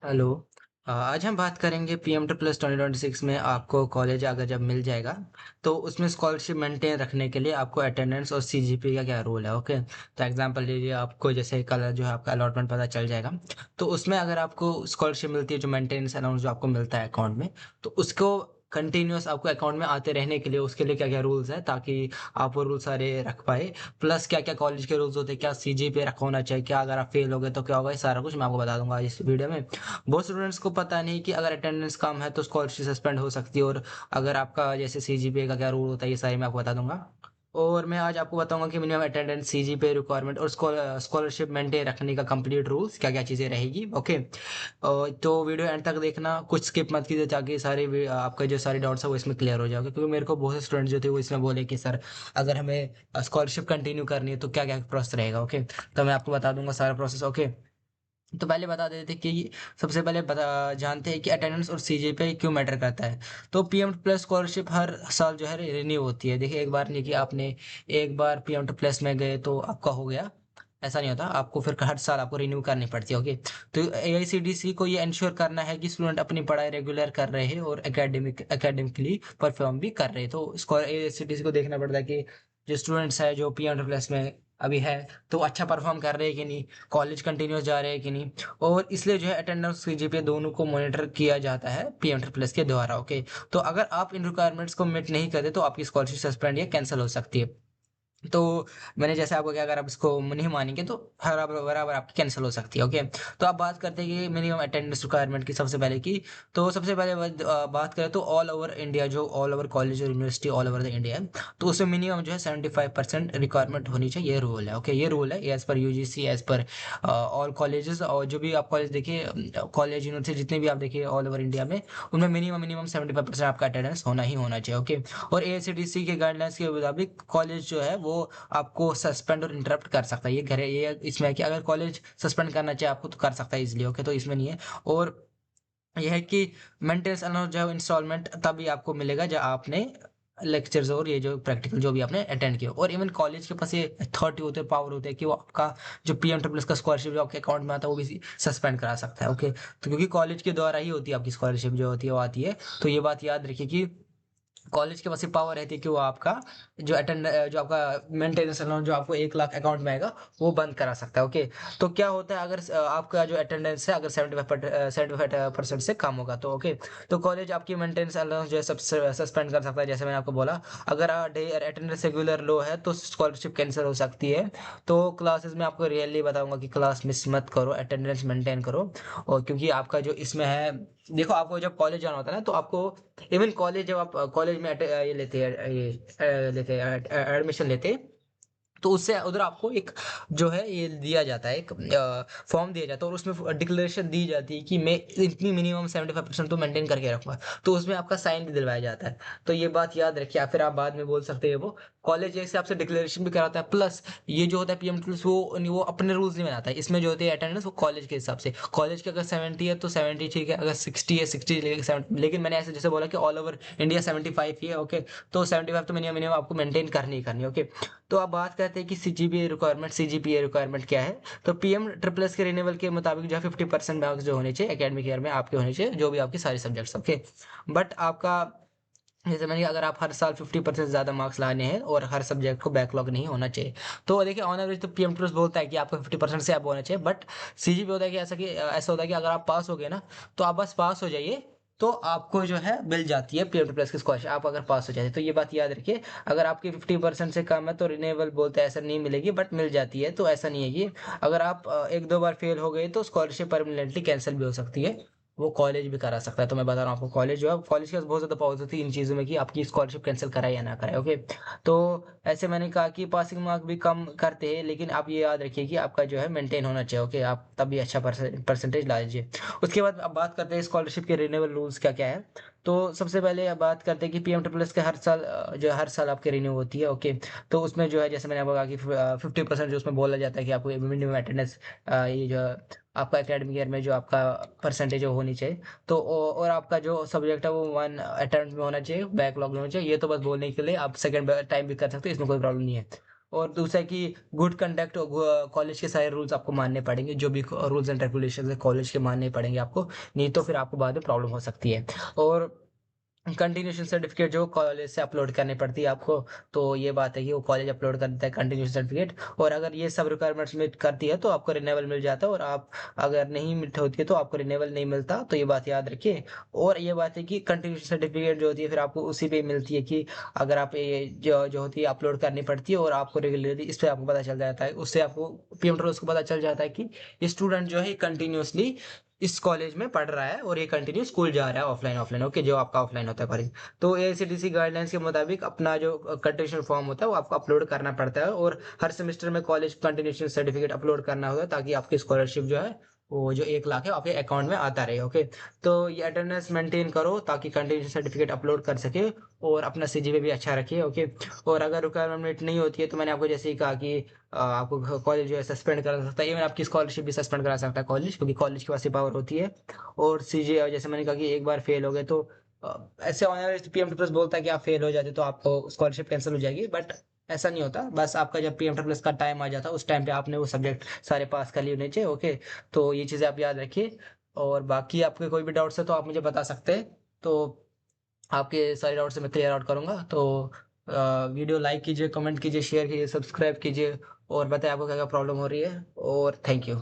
Hello. आज हम बात करेंगे पीएम टू प्लस 2026 में आपको कॉलेज अगर जब मिल जाएगा तो उसमें स्कॉलरशिप मेंटेन रखने के लिए आपको अटेंडेंस और सीजीपीए का क्या रोल है। ओके, तो एग्जांपल लीजिए, आपको जैसे कल जो है आपका अलॉटमेंट पता चल जाएगा, तो उसमें अगर आपको स्कॉलरशिप मिलती है, जो मेंटेनेंस अलाउंस जो आपको मिलता है अकाउंट में, तो उसको कंटिन्यूस आपको अकाउंट में आते रहने के लिए उसके लिए क्या क्या रूल्स है, ताकि आप वो रूल सारे रख पाए। प्लस क्या क्या कॉलेज के रूल्स होते हैं, क्या सीजीपीए रखा होना चाहिए, क्या अगर आप फेल हो गए तो क्या होगा, ये सारा कुछ मैं आपको बता दूंगा आज इस वीडियो में। बहुत स्टूडेंट्स को पता नहीं कि अगर अटेंडेंस कम है तो स्कॉलरशिप सस्पेंड हो सकती है, और अगर आपका जैसे सीजीपीए का क्या रूल होता है, ये सारी मैं आपको बता दूंगा। और मैं आज आपको बताऊंगा कि मिनिमम अटेंडेंस, सीजीपीए रिक्वायरमेंट और स्कॉलरशिप मेंटेन रखने का कंप्लीट रूल्स क्या क्या चीज़ें रहेगी। ओके, तो वीडियो एंड तक देखना, कुछ स्किप मत कीजिए, ताकि आपका जो सारे डाउट्स है वो इसमें क्लियर हो जाएगा। क्योंकि मेरे को बहुत से स्टूडेंट्स जो थे वो इसमें बोले कि सर, अगर हमें स्कॉलरशिप कंटिन्यू करनी है तो क्या क्या प्रोसेस रहेगा। ओके, तो मैं आपको बता दूंगा सारा प्रोसेस। ओके, तो पहले बता देते हैं कि सबसे पहले जानते हैं कि अटेंडेंस और सीजीपीए क्यों मैटर करता है। तो पीएम प्लस स्कॉलरशिप हर साल जो है रिन्यू होती है। देखिए, एक बार नहीं कि आपने एक बार पीएम प्लस में गए तो आपका हो गया, ऐसा नहीं होता। आपको फिर हर साल आपको रिन्यू करनी पड़ती है। ओके, तो एआईसीडीसी को ये इंश्योर करना है कि स्टूडेंट अपनी पढ़ाई रेगुलर कर रहे हैं और एकेडमिकली परफॉर्म भी कर रहे हैं। तो एआईसीडीसी को देखना पड़ता है कि जो स्टूडेंट्स है जो पीएम प्लस में अभी है, तो अच्छा परफॉर्म कर रहे हैं कि नहीं, कॉलेज कंटिन्यूस जा रहे हैं कि नहीं। और इसलिए जो है अटेंडेंस सीजीपीए दोनों को मॉनिटर किया जाता है पीएम प्लस के द्वारा। ओके, तो अगर आप इन रिक्वायरमेंट्स को मीट नहीं करते तो आपकी स्कॉलरशिप सस्पेंड या कैंसिल हो सकती है। तो मैंने जैसे आपको क्या, अगर आप इसको नहीं मानेंगे तो बराबर बराबर आपकी कैंसिल हो सकती है। ओके, तो आप बात करते हैं कि मिनिमम अटेंडेंस रिक्वायरमेंट की सबसे पहले की। तो सबसे पहले बात करें तो ऑल ओवर इंडिया, जो ऑल ओवर कॉलेज और university all over the India है, तो उसमें मिनिमम जो है 75% रिक्वायरमेंट होनी चाहिए। ये रूल है। ओके, ये रूल है as per UGC, as per all colleges. और जो भी आप कॉलेज देखिए, कॉलेज यूनिवर्सिटी जितने भी आप देखिए ऑल ओवर इंडिया में, उनमें मिनिमम मिनिमम 75% आपका अटेंडेंस होना ही होना चाहिए। ओके, और एआईसीटीसी के गाइडलाइंस के मुताबिक कॉलेज जो है वो आपको सस्पेंड और इंटरप्ट कर सकता है। ये इसमें है कि अगर कॉलेज सस्पेंड करना चाहे आपको तो कर सकता है इजीली। ओके, तो इसमें नहीं है। और यह है कि मेंटेनेंस अलाउंस जो है इंस्टॉलमेंट तभी आपको मिलेगा जब आपने लेक्चर्स और ये जो प्रैक्टिकल जो भी आपने अटेंड किया। और इवन कॉलेज के पास ये अथॉरिटी होते है, पावर होते हैं कि वो आपका जो पीएम ट्रिपल का स्कॉलरशिप जो आपके अकाउंट में आता है वो भी सस्पेंड करा सकता है। ओके, तो क्योंकि कॉलेज के द्वारा ही होती है आपकी स्कॉलरशिप जो होती है वो आती है। तो ये बात याद रखिए कि कॉलेज के पास ये पावर रहती है कि वो आपका जो आपका मेंटेनेंस अलाउंस जो आपको 1 लाख अकाउंट में आएगा वो बंद करा सकता है। ओके, तो क्या होता है अगर आपका जो अटेंडेंस है अगर 75% से कम होगा तो ओके, तो कॉलेज आपकी मेंटेनेंस अलाउंस जो है सब सस्पेंड कर सकता है। जैसे मैंने आपको बोला, अगर अटेंडेंस रेगुलर लो है तो स्कॉलरशिप कैंसिल हो सकती है। तो क्लासेस में आपको रियली बताऊंगा कि क्लास मिस मत करो, अटेंडेंस मेंटेन करो। और क्योंकि आपका जो इसमें है, देखो आपको जब कॉलेज जाना होता है ना, तो आपको इवन कॉलेज जब आप कॉलेज में ये लेते हैं, लेते हैं एडमिशन लेते हैं, तो उससे उधर आपको एक जो है ये दिया जाता है, एक फॉर्म दिया जाता है, और उसमें डिक्लेरेशन दी जाती है कि मैं इतनी मिनिमम 75% तो मेंटेन करके रखूंगा। तो उसमें आपका साइन भी दिलवाया जाता है। तो ये बात याद रखिए, या फिर आप बाद में बोल सकते हैं वो कॉलेज जैसे आपसे डिक्लेरेशन भी कराता है। प्लस ये जो होता है पीएम टूल्स, वो अपने रूल्स नहीं बनाता है। इसमें जो होती है अटेंडेंस वो कॉलेज के हिसाब से, कॉलेज के अगर 70 है तो 70 ठीक है, अगर 60 है 60, लेकिन मैंने ऐसे जैसे बोला कि ऑल ओवर इंडिया 75 ही है। ओके, तो 75 तो मिनिमम मिनिमम आपको मेंटेन करनी ही करनी है। ओके, तो आप बात करते हैं कि सीजीपीए रिक्वायरमेंट क्या है। तो पीएम ट्रिपल एस के रिन्यूअल के मुताबिक जो है 50% मार्क्स जो होने चाहिए एकेडमिक ईयर में आपके होने चाहिए, जो भी आपके सारे सब्जेक्ट्स। ओके, बट आपका जैसे मैंने कहा, अगर आप हर साल 50% ज्यादा मार्क्स लाने हैं और हर सब्जेक्ट को बैकलॉग नहीं होना चाहिए। तो देखिए, ऑन एवरेज तो पीएम ट्रूस बोलता है कि आपको 50% से अब होना चाहिए, बट सीजीपी होता है कि ऐसा होता है कि अगर आप पास हो गए ना, तो आप बस पास हो जाइए, तो आपको जो है मिल जाती है पीएम प्लस की स्कॉलरशिप, आप अगर पास हो जाते हैं। तो ये बात याद रखिए, अगर आपकी 50% से कम है तो रिन्यूएबल बोलते हैं ऐसा नहीं मिलेगी, बट मिल जाती है। तो ऐसा नहीं है कि अगर आप एक दो बार फेल हो गए तो स्कॉलरशिप परमानेंटली कैंसिल भी हो सकती है, वो कॉलेज भी करा सकता है। तो मैं बता रहा हूँ आपको, कॉलेज जो है, कॉलेज के पास बहुत ज्यादा पावर होती है इन चीजों में कि आपकी स्कॉलरशिप कैंसिल कराए या ना कराए। ओके, तो ऐसे मैंने कहा कि पासिंग मार्क भी कम करते हैं, लेकिन आप ये याद रखिए कि आपका जो है मेंटेन होना चाहिए। ओके, आप तभी अच्छा परसेंटेज ला लीजिए। उसके बाद अब बात करते हैं स्कॉलरशिप के रिन्यूअल रूल्स क्या क्या है। तो सबसे पहले अब बात करते हैं कि पीएम ट्रिपल एस के हर साल जो है हर साल आपके रिन्यू होती है। ओके, तो उसमें जो है जैसे मैंने आपको कहा कि 50% जो उसमें बोला जाता है कि आपको मिनिमम अटेंडेंस, ये जो आपका एकेडमिक ईयर में जो आपका परसेंटेज होनी चाहिए। तो और आपका जो सब्जेक्ट है वो 1 अटेम्प्ट में होना चाहिए, बैकलॉग में होना चाहिए। ये तो बस बोलने के लिए, आप सेकंड टाइम भी कर सकते हो, इसमें कोई प्रॉब्लम नहीं है। और दूसरा कि गुड कंडक्ट कॉलेज के सारे रूल्स आपको मानने पड़ेंगे, जो भी रूल्स एंड रेगुलेशंस है कॉलेज के मानने पड़ेंगे आपको, नहीं तो फिर आपको बाद में प्रॉब्लम हो सकती है। और कंटिन्यूशन सर्टिफिकेट जो कॉलेज से अपलोड करनी पड़ती है आपको, तो ये बात है कि वो कॉलेज अपलोड करता है कंटिन्यूशन सर्टिफिकेट, और अगर ये सब रिक्वायरमेंट्स मीट करती है तो आपको रिन्यूअल मिल जाता है, और आप अगर नहीं मीट होती है तो आपको रिन्यूअल नहीं मिलता, तो ये बात याद रखिए। और ये बात है कि कंटिन्यूशन सर्टिफिकेट जो होती है फिर आपको उसी पे मिलती है, कि अगर आप ये जो जो होती है अपलोड करनी पड़ती है, और आपको रेगुलरली इस पे आपको पता चल जाता है, उससे आपको पीएम ट्रोस को पता चल जाता है कि स्टूडेंट जो है कंटिन्यूसली इस कॉलेज में पढ़ रहा है, और ये कंटिन्यू स्कूल जा रहा है ऑफलाइन ऑफलाइन, ओके, जो आपका ऑफलाइन होता है कॉलेज। तो एआईसीटीसी गाइडलाइंस के मुताबिक अपना जो कंटिन्यूशन फॉर्म होता है वो आपको अपलोड करना पड़ता है, और हर सेमेस्टर में कॉलेज कंटिन्यूशन सर्टिफिकेट अपलोड करना होगा, ताकि आपकी स्कॉलरशिप जो है वो जो 1 लाख है आपके अकाउंट में आता रहे, ओके। तो ये अटेंडेंस मेंटेन करो ताकि कंटिन्यूशन सर्टिफिकेट अपलोड कर सके, और अपना सीजीपीए भी अच्छा रखिए, ओके। और अगर रिक्वायरमेंट नहीं होती है तो मैंने आपको जैसे ही कहा कि आपको कॉलेज जो है सस्पेंड करा सकता है, इवन आपकी स्कॉलरशिप भी सस्पेंड करा सकता है कॉलेज, क्योंकि कॉलेज के पास ये पावर होती है। और सीजे जैसे मैंने कहा कि एक बार फेल हो गए तो ऐसे ऑनर पीएम प्लस बोलता है कि आप फेल हो जाते तो आपको स्कॉलरशिप कैंसिल हो जाएगी, बट ऐसा नहीं होता। बस आपका जब पीएम प्लस का टाइम आ जाता है उस टाइम पे आपने वो सब्जेक्ट सारे पास कर लिए होने चाहिए, ओके। तो ये चीज़ें आप याद रखिए। और बाकी आपके कोई भी डाउट्स है तो आप मुझे बता सकते हैं, तो आपके सारे डाउट्स मैं क्लियर आउट करूंगा। तो वीडियो लाइक कीजिए, कमेंट कीजिए, शेयर कीजिए, सब्सक्राइब कीजिए, और बताइए आपको क्या क्या प्रॉब्लम हो रही है, और थैंक यू।